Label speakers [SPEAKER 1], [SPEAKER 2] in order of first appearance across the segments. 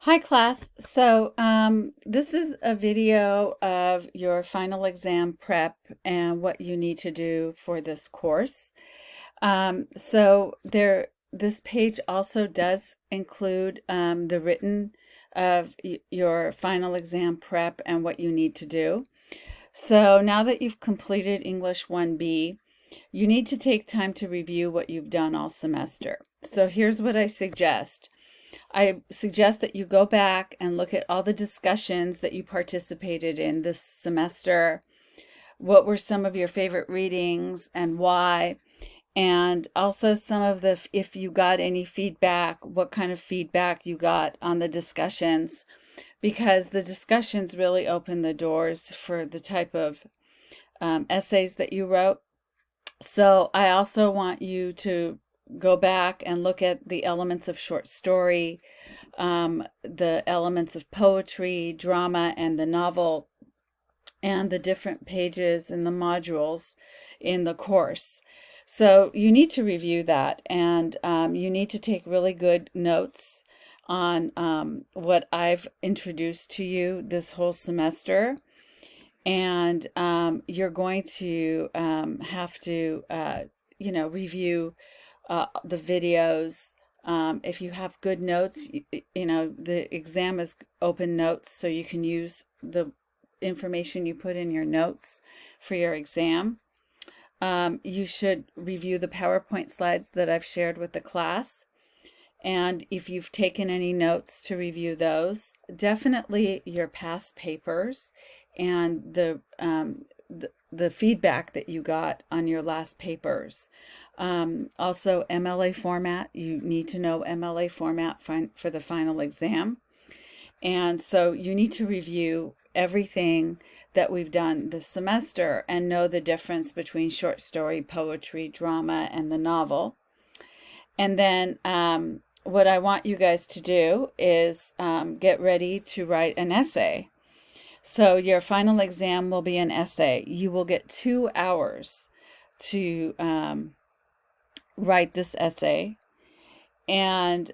[SPEAKER 1] Hi class. This is a video of your final exam prep and what you need to do for this course. This page also does include the written of your final exam prep and what you need to do. So now that you've completed English 1B, you need to take time to review what you've done all semester. So here's what I suggest. I suggest that you go back and look at all the discussions that you participated in this semester. What were some of your favorite readings and why? And also if you got any feedback, what kind of feedback you got on the discussions, because the discussions really open the doors for the type of essays that you wrote. So I also want you to go back and look at the elements of short story, the elements of poetry, drama, and the novel, and the different pages and the modules in the course. So you need to review that, and you need to take really good notes on what I've introduced to you this whole semester. And you're going to have to, review the videos. If you have good notes, the exam is open notes, so you can use the information you put in your notes for your exam. You should review the PowerPoint slides that I've shared with the class. And if you've taken any notes, to review those. Definitely your past papers and the feedback that you got on your last papers. Also MLA format. You need to know MLA format for the final exam. And so you need to review everything that we've done this semester and know the difference between short story, poetry, drama, and the novel. And then what I want you guys to do is get ready to write an essay. So your final exam will be an essay. You will get 2 hours to write this essay, and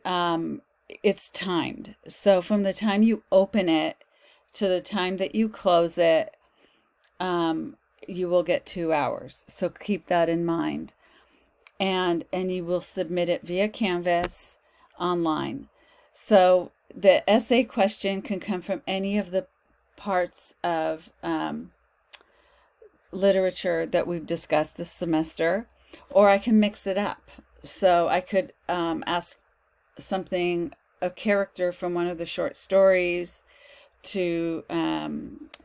[SPEAKER 1] it's timed. So from the time you open it to the time that you close it, you will get 2 hours. So keep that in mind. And you will submit it via Canvas online. So the essay question can come from any of the parts of literature that we've discussed this semester, or I can mix it up. So I could ask a character from one of the short stories, to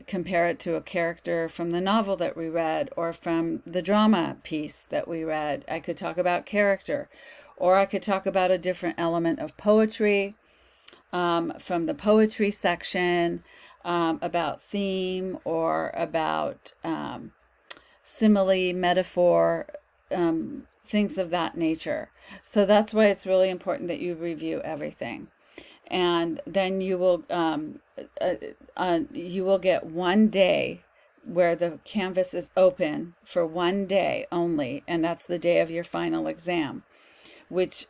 [SPEAKER 1] compare it to a character from the novel that we read or from the drama piece that we read. I could talk about character, or I could talk about a different element of poetry from the poetry section, about theme or about simile, metaphor, things of that nature. So that's why it's really important that you review everything. And then you will get 1 day where the Canvas is open for 1 day only, and that's the day of your final exam, which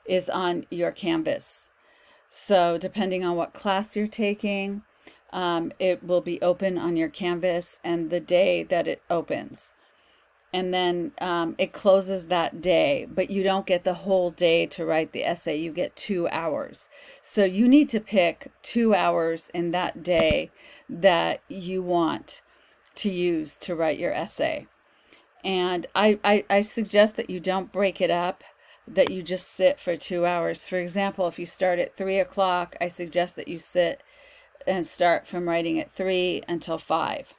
[SPEAKER 1] is on your Canvas. So depending on what class you're taking, it will be open on your Canvas and the day that it opens. And then it closes that day, but you don't get the whole day to write the essay. You get 2 hours. So you need to pick 2 hours in that day that you want to use to write your essay. And I suggest that you don't break it up, that you just sit for 2 hours. For example, if you start at 3 o'clock, I suggest that you sit and start from writing at 3 until 5.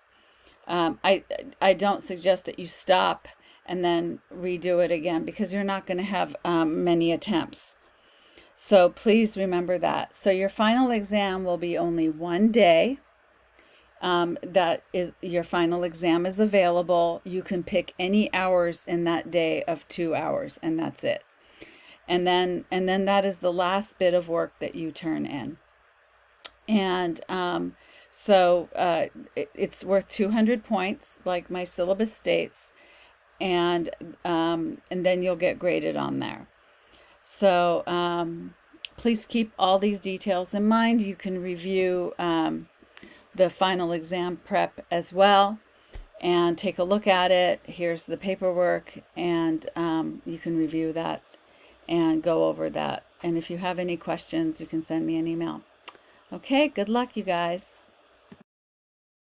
[SPEAKER 1] I don't suggest that you stop and then redo it again, because you're not going to have many attempts. So please remember that. So your final exam will be only 1 day. That is, your final exam is available. You can pick any hours in that day of 2 hours, and that's it. And then that is the last bit of work that you turn in. And it's worth 200 points, like my syllabus states, and then you'll get graded on there. So Please keep all these details in mind. You can review the final exam prep as well and take a look at it. Here's the paperwork, and you can review that and go over that. And if you have any questions, you can send me an email. Okay, good luck, you guys.